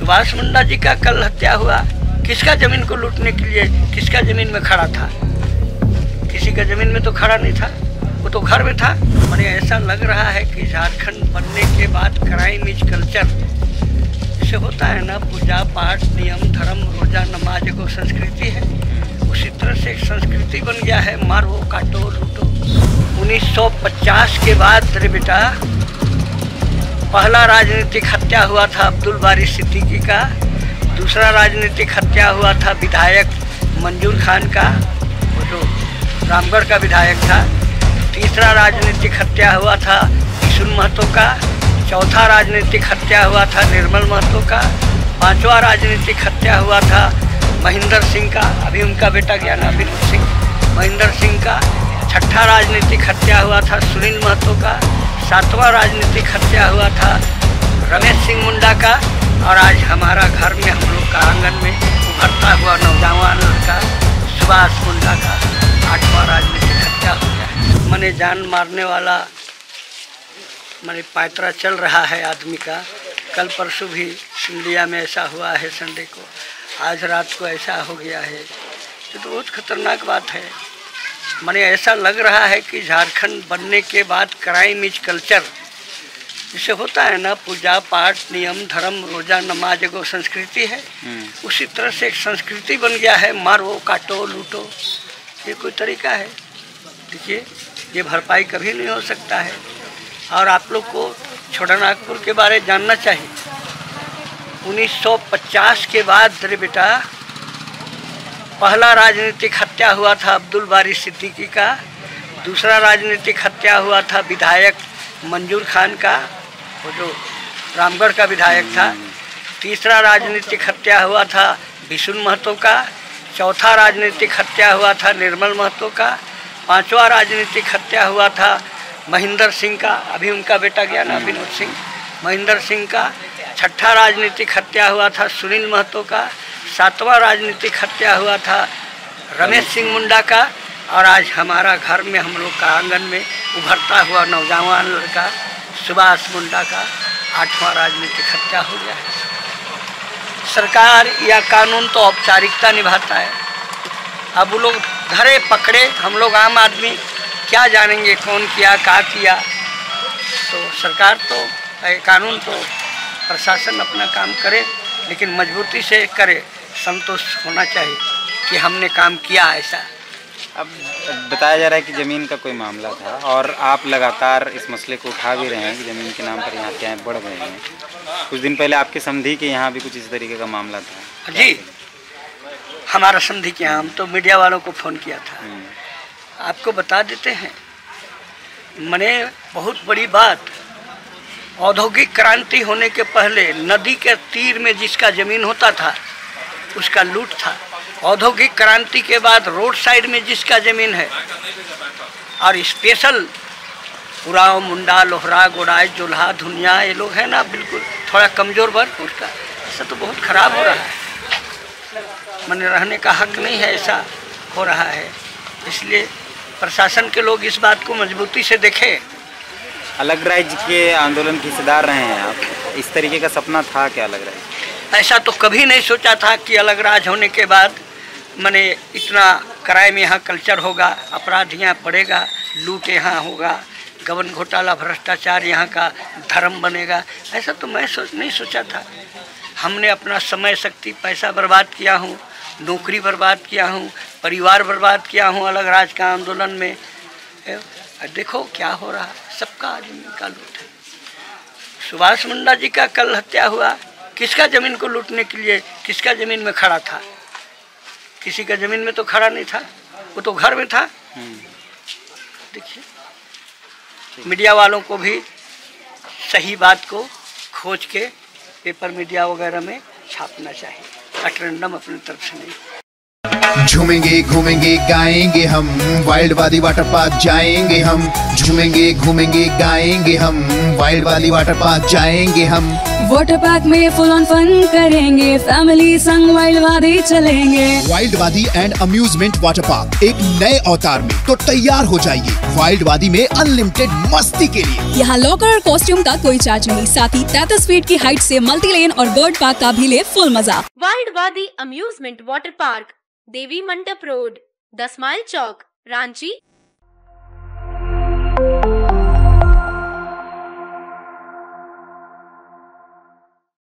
सुभाष मुंडा जी का कल हत्या हुआ, किसका जमीन को लूटने के लिए, किसका जमीन में खड़ा था? किसी का जमीन में तो खड़ा नहीं था, वो तो घर में था। और ऐसा लग रहा है कि झारखंड बनने के बाद क्राइम इज कल्चर, जैसे होता है ना, पूजा पाठ नियम धर्म रोजा नमाज को संस्कृति है, उसी तरह से एक संस्कृति बन गया है मारो काटो लूटो। 1950 के बाद रे बेटा पहला राजनीतिक हत्या हुआ था अब्दुल बारी सिद्दीकी का, दूसरा राजनीतिक हत्या हुआ था विधायक मंजूर खान का, वो जो रामगढ़ का विधायक था, तीसरा राजनीतिक हत्या हुआ था किशुन महतो का, चौथा राजनीतिक हत्या हुआ था निर्मल महतो का, पांचवा राजनीतिक हत्या हुआ था महेंद्र सिंह का, अभी उनका बेटा गया ना विनोद सिंह, महेंद्र सिंह का, छठा राजनीतिक हत्या हुआ था सुनील महतो का, सातवां राजनीतिक हत्या हुआ था रमेश सिंह मुंडा का, और आज हमारा घर में हम लोग का आंगन में उभरता हुआ नौजवान लड़का सुभाष मुंडा का 8वां राजनीतिक हत्या हो गया। मैंने जान मारने वाला मैंने पैतरा चल रहा है आदमी का। कल परसों भी इंडिया में ऐसा हुआ है, संडे को, आज रात को ऐसा हो गया है, तो बहुत खतरनाक बात है। मैंने ऐसा लग रहा है कि झारखंड बनने के बाद क्राइम इज कल्चर, जैसे होता है ना, पूजा पाठ नियम धर्म रोजा नमाज को संस्कृति है, उसी तरह से एक संस्कृति बन गया है मारो काटो लूटो। ये कोई तरीका है? देखिए, ये भरपाई कभी नहीं हो सकता है। और आप लोग को छोटानागपुर के बारे जानना चाहिए। 1950 के बाद रे बेटा पहला राजनीतिक हत्या हुआ था अब्दुल बारी सिद्दीकी का, दूसरा राजनीतिक हत्या हुआ था विधायक मंजूर खान का, वो जो रामगढ़ का विधायक था, तीसरा राजनीतिक हत्या हुआ था किशुन महतो का, चौथा राजनीतिक हत्या हुआ था निर्मल महतो का, पांचवा राजनीतिक हत्या हुआ था महेंद्र सिंह का, अभी उनका बेटा गया ना विनोद सिंह, महेंद्र सिंह का, छठा राजनीतिक हत्या हुआ था सुनील महतो का, सातवां राजनीतिक हत्या हुआ था रमेश सिंह मुंडा का, और आज हमारा घर में हम लोग का आंगन में उभरता हुआ नौजवान लड़का सुभाष मुंडा का 8वां राजनीतिक हत्या हो गया है। सरकार या कानून तो औपचारिकता निभाता है, अब वो लोग धरे पकड़े, हम लोग आम आदमी क्या जानेंगे कौन किया क्या किया। तो सरकार तो कानून तो प्रशासन अपना काम करे, लेकिन मजबूती से करे, संतोष होना चाहिए कि हमने काम किया ऐसा। अब बताया जा रहा है कि ज़मीन का कोई मामला था और आप लगातार इस मसले को उठा भी रहे हैं कि ज़मीन के नाम पर यहाँ हत्याएँ बढ़ गई हैं। कुछ दिन पहले आपके समधी के यहाँ भी कुछ इस तरीके का मामला था। जी, हमारा समधी के यहाँ हम तो मीडिया वालों को फ़ोन किया था। आपको बता देते हैं, मैंने बहुत बड़ी बात, औद्योगिक क्रांति होने के पहले नदी के तीर में जिसका ज़मीन होता था उसका लूट था। औद्योगिक क्रांति के बाद रोड साइड में जिसका ज़मीन है, और स्पेशल उराव मुंडा लोहरा गोड़ाई जोल्हा धुनिया ये लोग हैं ना, बिल्कुल थोड़ा कमज़ोर वर्ग, उसका ऐसा तो बहुत ख़राब हो रहा है। मैंने रहने का हक नहीं है, ऐसा हो रहा है। इसलिए प्रशासन के लोग इस बात को मजबूती से देखें। अलग राज्य के आंदोलन की हिस्सेदार रहे हैं आप, इस तरीके का सपना था क्या अलग राज्य? ऐसा तो कभी नहीं सोचा था कि अलग राज्य होने के बाद मैंने इतना क्राइम यहाँ कल्चर होगा, अपराध यहाँ बढ़ेगा, लूट यहाँ होगा, गबन घोटाला भ्रष्टाचार यहाँ का धर्म बनेगा, ऐसा तो मैं नहीं सोचा था। हमने अपना समय शक्ति पैसा बर्बाद किया हूँ, नौकरी बर्बाद किया हूँ, परिवार बर्बाद किया हूँ अलग राज्य का आंदोलन में। देखो क्या हो रहा है, सबका जमीन का लूट है। सुभाष मुंडा जी का कल हत्या हुआ, किसका ज़मीन को लूटने के लिए, किसका ज़मीन में खड़ा था? किसी का ज़मीन में तो खड़ा नहीं था, वो तो घर में था। देखिए, मीडिया वालों को भी सही बात को खोज के पेपर मीडिया वगैरह में छापना चाहिए, अटरंडम अपनी तरफ से नहीं। झूमेंगे घूमेंगे गाएंगे हम, वाइल्ड वादी वाटर पार्क जाएंगे हम। झूमेंगे घूमेंगे गाएंगे हम, वाइल्ड वाली वाटर पार्क जाएंगे हम। वाटर पार्क में फुल ऑन फन करेंगे, फैमिली संग वाइल्ड वादी चलेंगे। वाइल्ड वादी एंड अम्यूजमेंट वाटर पार्क एक नए अवतार में, तो तैयार हो जाइए वाइल्ड वादी में अनलिमिटेड मस्ती के लिए। यहाँ लॉकर और कॉस्ट्यूम का कोई चार्ज नहीं, साथ ही 33 फीट की हाइट से मल्टी लेन और बर्ड पार्क का भी ले फुल मजा। वाइल्ड वादी अम्यूजमेंट वाटर पार्क, देवी मंडप रोड, 10 माइल चौक, रांची।